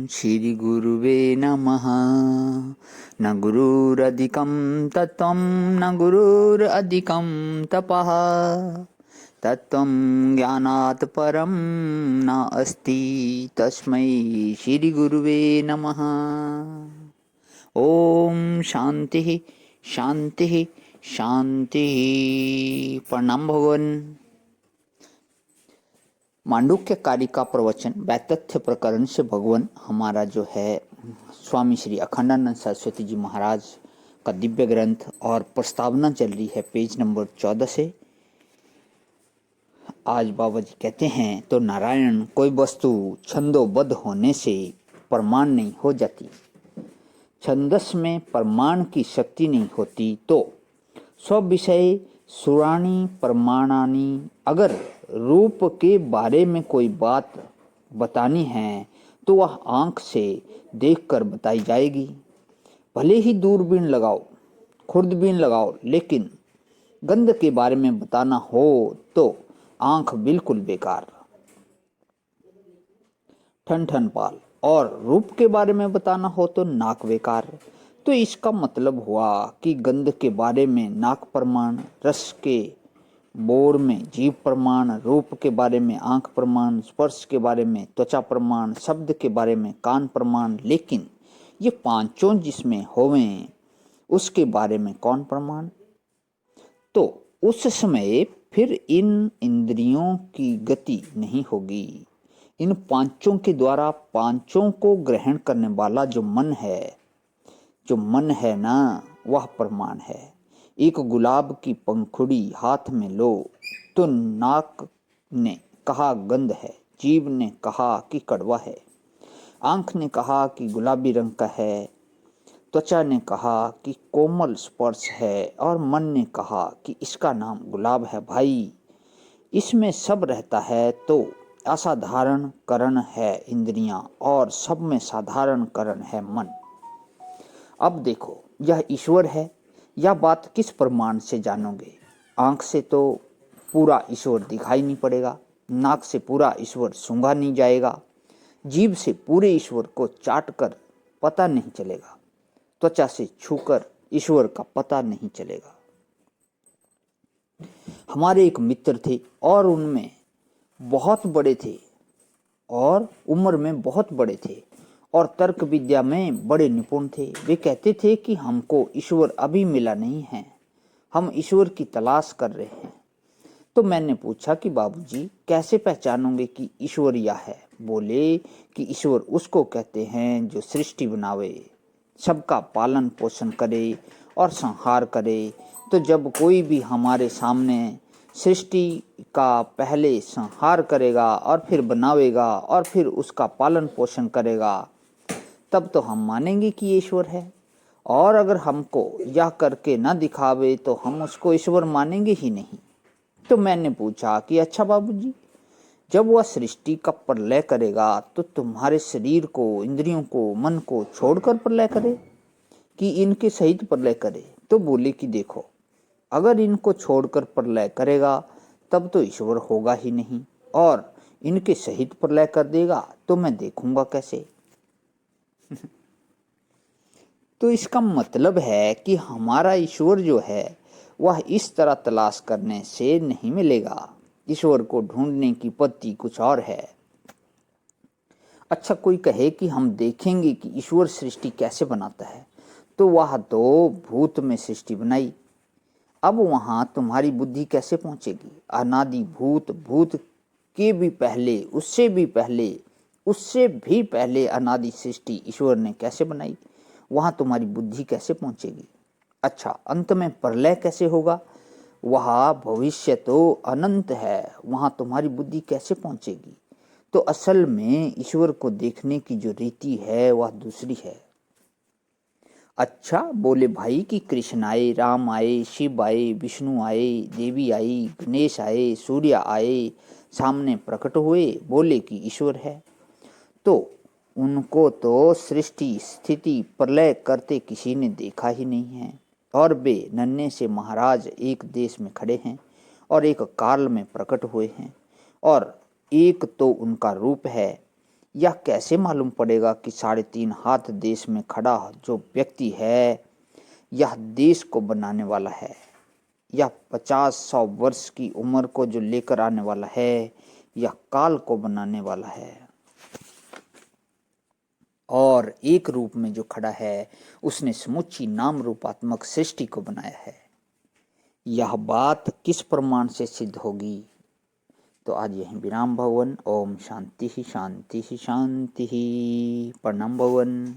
श्री गुरुवे नमः। न गुरुरधिकं तत्त्वं न गुरुरधिकं तपः, तत्त्वं ज्ञानात् परं न अस्ति, तस्मै श्री गुरुवे नमः। ओम शांति शांति शांति। प्रणाम भगवान। मांडुक्य कारिका प्रवचन वैतथ्य प्रकरण से भगवान हमारा जो है स्वामी श्री अखंडानंद सरस्वती जी महाराज का दिव्य ग्रंथ और प्रस्तावना चल रही है पेज नंबर 14 से। आज बाबा जी कहते हैं, तो नारायण कोई वस्तु छंदोबद्ध होने से प्रमाण नहीं हो जाती, छंदस में प्रमाण की शक्ति नहीं होती, तो स्विषय सुराणी प्रमाणानी। अगर रूप के बारे में कोई बात बतानी है तो वह आंख से देखकर बताई जाएगी। भले ही दूरबीन लगाओ, खुर्दबीन लगाओ, लेकिन गंध के बारे में बताना हो तो आंख बिल्कुल बेकार, ठन ठन पाल। और रूप के बारे में बताना हो तो नाक बेकार। तो इसका मतलब हुआ कि गंध के बारे में नाक प्रमाण, रस के बोर में जीव प्रमाण, रूप के बारे में आंख प्रमाण, स्पर्श के बारे में त्वचा प्रमाण, शब्द के बारे में कान प्रमाण, लेकिन ये पांचों जिसमें होवें उसके बारे में कौन प्रमाण? तो उस समय फिर इन इंद्रियों की गति नहीं होगी। इन पांचों के द्वारा पांचों को ग्रहण करने वाला जो मन है ना, वह प्रमाण है। एक गुलाब की पंखुड़ी हाथ में लो तो नाक ने कहा गंध है, जीभ ने कहा कि कड़वा है, आंख ने कहा कि गुलाबी रंग का है, त्वचा ने कहा कि कोमल स्पर्श है, और मन ने कहा कि इसका नाम गुलाब है। भाई, इसमें सब रहता है तो असाधारण करण है इंद्रियां, और सब में साधारण करण है मन। अब देखो, यह ईश्वर है, यह बात किस प्रमाण से जानोगे? आंख से तो पूरा ईश्वर दिखाई नहीं पड़ेगा, नाक से पूरा ईश्वर सूंघा नहीं जाएगा, जीभ से पूरे ईश्वर को चाट कर पता नहीं चलेगा, त्वचा से छूकर ईश्वर का पता नहीं चलेगा। हमारे एक मित्र थे और उनमें बहुत बड़े थे और उम्र में बहुत बड़े थे और तर्क विद्या में बड़े निपुण थे। वे कहते थे कि हमको ईश्वर अभी मिला नहीं है, हम ईश्वर की तलाश कर रहे हैं। तो मैंने पूछा कि बाबूजी, कैसे पहचानोगे कि ईश्वर यह है? बोले कि ईश्वर उसको कहते हैं जो सृष्टि बनावे, सबका पालन पोषण करे और संहार करे। तो जब कोई भी हमारे सामने सृष्टि का पहले संहार करेगा और फिर बनावेगा और फिर उसका पालन पोषण करेगा, तब तो हम मानेंगे कि ईश्वर है। और अगर हमको यह करके न दिखावे तो हम उसको ईश्वर मानेंगे ही नहीं। तो मैंने पूछा कि अच्छा बाबूजी, जब वह सृष्टि का प्रलय करेगा तो तुम्हारे शरीर को, इंद्रियों को, मन को छोड़कर प्रलय करे कि इनके सहित प्रलय करे? तो बोले कि देखो, अगर इनको छोड़कर प्रलय करेगा तब तो ईश्वर होगा ही नहीं, और इनके सहित प्रलय कर देगा तो मैं देखूंगा कैसे? तो इसका मतलब है कि हमारा ईश्वर जो है वह इस तरह तलाश करने से नहीं मिलेगा। ईश्वर को ढूंढने की पद्धति कुछ और है। अच्छा, कोई कहे कि हम देखेंगे कि ईश्वर सृष्टि कैसे बनाता है, तो वह तो भूत में सृष्टि बनाई। अब वहां तुम्हारी बुद्धि कैसे पहुंचेगी? अनादि भूत, भूत के भी पहले, उससे भी पहले, उससे भी पहले अनादि सृष्टि ईश्वर ने कैसे बनाई? वहां तुम्हारी बुद्धि कैसे पहुंचेगी? अच्छा, अंत में प्रलय कैसे होगा? वह भविष्य तो अनंत है, वहां तुम्हारी बुद्धि कैसे पहुंचेगी? तो असल में ईश्वर को देखने की जो रीति है वह दूसरी है। अच्छा, बोले भाई कि कृष्ण आए, राम आए, शिव आए, विष्णु आए, देवी आई, गणेश आए, सूर्य आए, सामने प्रकट हुए, बोले कि ईश्वर है। तो उनको तो सृष्टि, स्थिति, प्रलय करते किसी ने देखा ही नहीं है, और वे नन्हे से महाराज एक देश में खड़े हैं और एक काल में प्रकट हुए हैं, और एक तो उनका रूप है, यह कैसे मालूम पड़ेगा कि 3.5 हाथ देश में खड़ा जो व्यक्ति है यह देश को बनाने वाला है, यह 50-100 वर्ष की उम्र को जो लेकर आने वाला है, यह काल को बनाने वाला है। और एक रूप में जो खड़ा है उसने समुच्ची नाम रूपात्मक सृष्टि को बनाया है। यह बात किस प्रमाण से सिद्ध होगी? तो आज यहीं विराम भवन। ओम शांति ही शांति ही शांति ही। प्रणाम भवन।